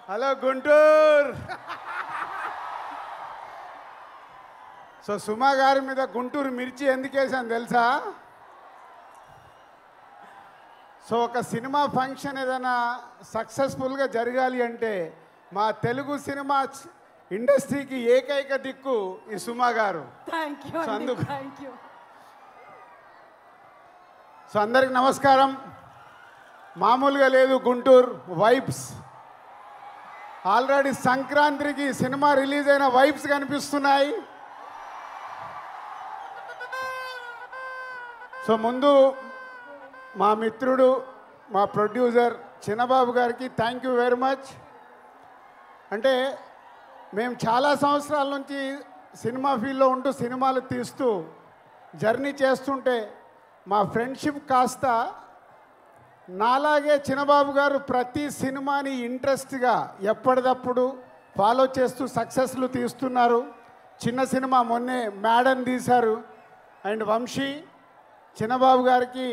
Hello Guntur. So సుమా గారి మీద గుంటూరు మిర్చి ఎందుకు వేసాను తెలుసా? సో ఒక సినిమా ఫంక్షన్ ఏదైనా సక్సెస్ఫుల్గా జరగాలి అంటే మా తెలుగు సినిమా ఇండస్ట్రీకి ఏకైక దిక్కు ఈ సుమా గారు. సో అందరికి నమస్కారం. మామూలుగా లేదు గుంటూరు వైబ్స్. ఆల్రెడీ సంక్రాంతికి సినిమా రిలీజ్ అయిన వైబ్స్ కనిపిస్తున్నాయి. సో ముందు మా మిత్రుడు మా ప్రొడ్యూసర్ చిన్నబాబు గారికి థ్యాంక్ యూ వెరీ మచ్. అంటే మేము చాలా సంవత్సరాల నుంచి సినిమా ఫీల్డ్లో ఉంటూ సినిమాలు తీస్తూ జర్నీ చేస్తుంటే మా ఫ్రెండ్షిప్ కాస్త నాలాగే చిన్నబాబు గారు ప్రతి సినిమాని ఇంట్రెస్ట్గా ఎప్పటికప్పుడు ఫాలో చేస్తూ సక్సెస్లు తీస్తున్నారు. చిన్న సినిమా మొన్నే మేడన్ తీశారు. అండ్ వంశీ చిన్నబాబు గారికి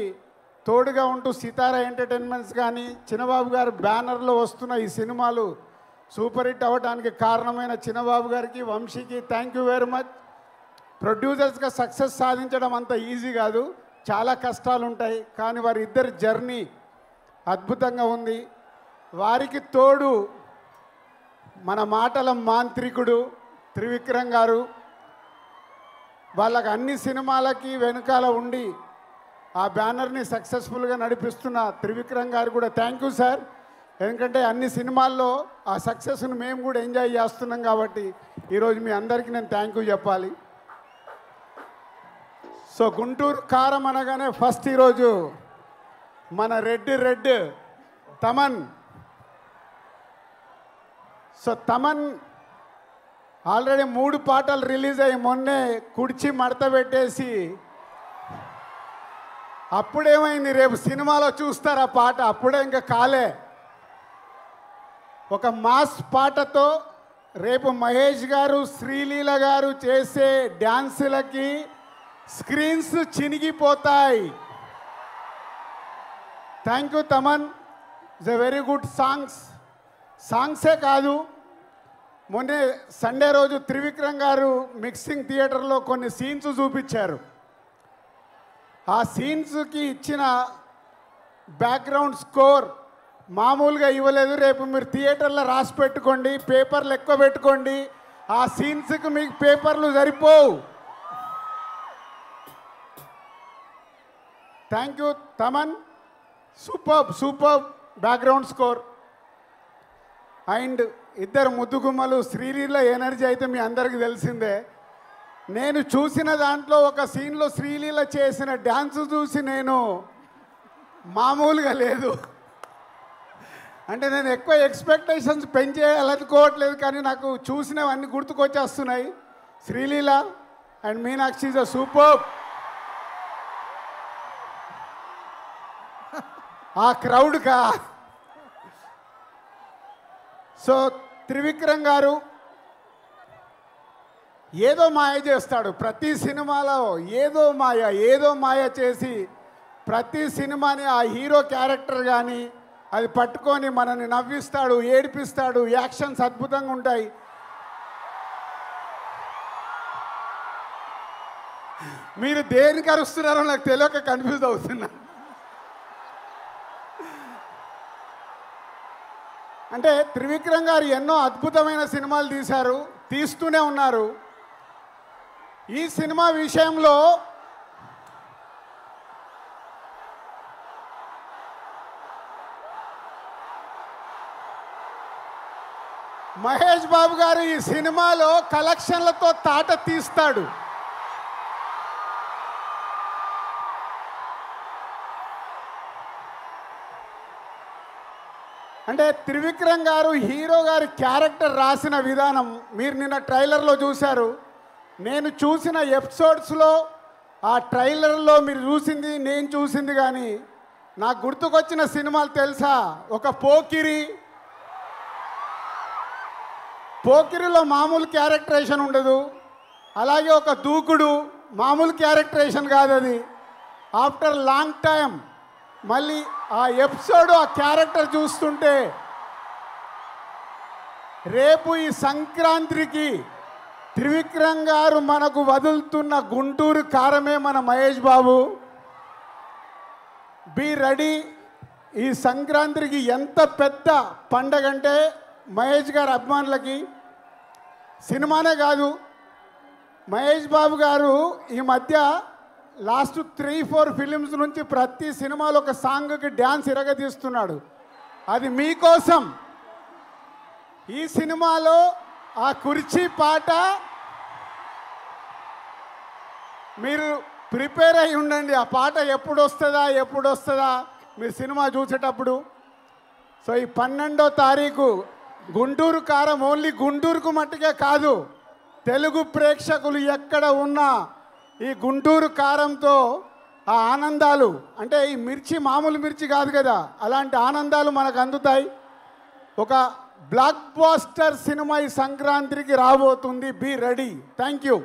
తోడుగా ఉంటూ సితారా ఎంటర్టైన్మెంట్స్ కానీ చిన్నబాబు గారు బ్యానర్లో వస్తున్న ఈ సినిమాలు సూపర్ హిట్ అవ్వడానికి కారణమైన చిన్నబాబు గారికి వంశీకి థ్యాంక్ యూ వెరీ మచ్. ప్రొడ్యూసర్స్గా సక్సెస్ సాధించడం అంత ఈజీ కాదు, చాలా కష్టాలు ఉంటాయి. కానీ వారి ఇద్దరి జర్నీ అద్భుతంగా ఉంది. వారికి తోడు మన మాటల మాంత్రికుడు త్రివిక్రమ్ గారు. వాళ్ళకి అన్ని సినిమాలకి వెనకాల ఉండి ఆ బ్యానర్ని సక్సెస్ఫుల్గా నడిపిస్తున్న త్రివిక్రమ్ గారు కూడా థ్యాంక్ యూ సార్. ఎందుకంటే అన్ని సినిమాల్లో ఆ సక్సెస్ను మేము కూడా ఎంజాయ్ చేస్తున్నాం కాబట్టి ఈరోజు మీ అందరికీ నేను థ్యాంక్ యూ చెప్పాలి. సో గుంటూరు కారం అనగానే ఫస్ట్ ఈరోజు మన red Thaman. So Thaman already 3 పాటలు రిలీజ్ అయ్యి మొన్నే కుడిచి మడత పెట్టేసి అప్పుడేమైంది, రేపు సినిమాలో చూస్తారు ఆ పాట. అప్పుడే ఇంకా కాలే. ఒక మాస్ పాటతో రేపు మహేష్ గారు శ్రీలీల గారు చేసే డ్యాన్సులకి స్క్రీన్స్ చినిగిపోతాయి. Thank you Thaman. It's a very good సాంగ్సే కాదు, మొన్నే సండే రోజు త్రివిక్రమ్ గారు మిక్సింగ్ థియేటర్లో కొన్ని సీన్స్ చూపించారు. ఆ సీన్స్కి ఇచ్చిన బ్యాక్గ్రౌండ్ స్కోర్ మామూలుగా ఇవ్వలేదు. రేపు మీరు థియేటర్లో రాసి పెట్టుకోండి, పేపర్లు ఎక్కువ పెట్టుకోండి. ఆ సీన్స్కి మీకు పేపర్లు సరిపోవు. Thank you Thaman. Super background score. And ఇద్దరు ముద్దుగుమ్మలు శ్రీలీల ఎనర్జీ అయితే మీ అందరికీ తెలిసిందే. నేను చూసిన దాంట్లో ఒక సీన్లో శ్రీలీల చేసిన డ్యాన్స్ చూసి నేను మామూలుగా లేదు. అంటే నేను ఎక్కువ ఎక్స్పెక్టేషన్స్ పెంచేయాలనుకోవట్లేదు, కానీ నాకు చూసినవన్నీ గుర్తుకొచ్చేస్తున్నాయి. Sreeleela and Meenakshi is a super. ఆ క్రౌడ్కా. సో త్రివిక్రమ్ గారు ఏదో మాయ చేస్తాడు ప్రతి సినిమాలో. ఏదో మాయ చేసి ప్రతి సినిమాని ఆ హీరో క్యారెక్టర్ కానీ అది పట్టుకొని మనల్ని నవ్విస్తాడు, ఏడిపిస్తాడు. యాక్షన్స్ అద్భుతంగా ఉంటాయి. మీరు దేనికి అరుస్తున్నారో నాకు తెలియక కన్ఫ్యూజ్ అవుతున్నా. అంటే త్రివిక్రమ్ గారు ఎన్నో అద్భుతమైన సినిమాలు తీశారు, తీస్తూనే ఉన్నారు. ఈ సినిమా విషయంలో మహేష్ బాబు గారు ఈ సినిమాలో కలెక్షన్లతో తాట తీస్తాడు. అంటే త్రివిక్రమ్ గారు హీరో గారి క్యారెక్టర్ రాసిన విధానం మీరు నిన్న ట్రైలర్లో చూశారు. నేను చూసిన ఎపిసోడ్స్లో ఆ ట్రైలర్లో మీరు చూసింది నేను చూసింది కానీ నాకు గుర్తుకొచ్చిన సినిమాలు తెలుసా? ఒక పోకిరిలో మామూలు క్యారెక్టరేషన్ ఉండదు. అలాగే ఒక దూకుడు మామూలు క్యారెక్టరేషన్ కాదు అది. ఆఫ్టర్ లాంగ్ టైం మళ్ళీ ఆ ఎపిసోడ్ ఆ క్యారెక్టర్ చూస్తుంటే రేపు ఈ సంక్రాంతికి త్రివిక్రమ్ గారు మనకు వదులుతున్న గుంటూరు కారమే మన మహేష్ బాబు. Be ready. ఈ సంక్రాంతికి ఎంత పెద్ద పండగ అంటే మహేష్ గారి అభిమానులకి సినిమానే కాదు, మహేష్ బాబు గారు ఈ మధ్య లాస్ట్ 3-4 ఫిలిమ్స్ నుంచి ప్రతి సినిమాలో ఒక సాంగ్కి డ్యాన్స్ ఇరగదీస్తున్నాడు. అది మీకోసం. ఈ సినిమాలో ఆ కుర్చీ పాట మీరు ప్రిపేర్ అయి ఉండండి. ఆ పాట ఎప్పుడు వస్తుందా మీరు సినిమా చూసేటప్పుడు. సో ఈ 12వ తారీఖు గుంటూరు కారం ఓన్లీ గుంటూరుకు మట్టుకే కాదు, తెలుగు ప్రేక్షకులు ఎక్కడ ఉన్నా ఈ గుంటూరు కారంతో ఆ ఆనందాలు, అంటే ఈ మిర్చి మామూలు మిర్చి కాదు కదా, అలాంటి ఆనందాలు మనకు అందుతాయి. ఒక బ్లాక్ బాస్టర్ సినిమా ఈ సంక్రాంతికి రాబోతుంది. Be ready. Thank you.